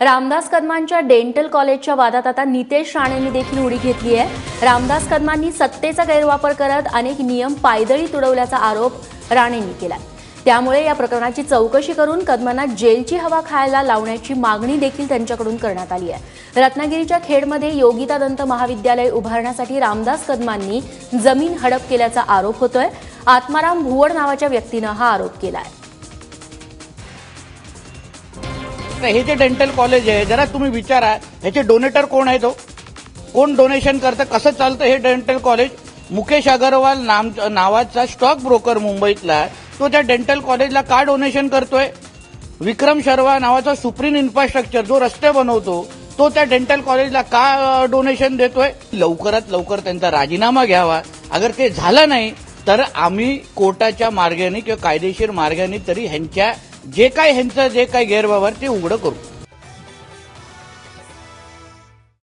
Ramdas कदमांच्या dental कॉलेजच्या वादात आता नितेश राणेंनी देखील उडी घेतली आहे। रामदास कदमांनी सत्तेचा गैरवापर करत अनेक नियम पायदळी तुडवल्याचा आरोप राणेंनी केला। त्यामुळे या प्रकरणाची चौकशी करून कदमांना जेलची हवा खायला लावण्याची मागणी देखील त्यांच्याकडून करण्यात आली आहे। रत्नागिरीच्या खेडमध्ये योगिता दंत महाविद्यालय उभारण्यासाठी रामदास कदमांनी जमीन हडप केल्याचा आरोप होतोय। आत्माराम भुवड नावाच्या व्यक्तीनं हा आरोप केलाय। हे जे डेंटल कॉलेज आहे, जरा तुम्ही विचारा ह्याचे डोनेटर कोण आहे, तो कोण डोनेशन करतं, कसं चालतं हे डेंटल कॉलेज। मुकेश अग्रवाल नावाचा स्टॉक ब्रोकर मुंबईतला, तो त्या डेंटल कॉलेजला का डोनेशन करतोय? विक्रम शर्मा नावाचा सुप्रीम इन्फ्रास्ट्रक्चर जो रस्ते बनवतो, तो त्या डेंटल कॉलेजला का डोनेशन देतोय? लवकरात लवकर त्यांचा राजीनामा घ्यावा। अगर ते झालं नाही तर आम्ही कोर्टाच्या मार्गाने किंवा कायदेशीर मार्गाने तरी ह्यांचं जे काही गैरव्यवहार ते उघड करू।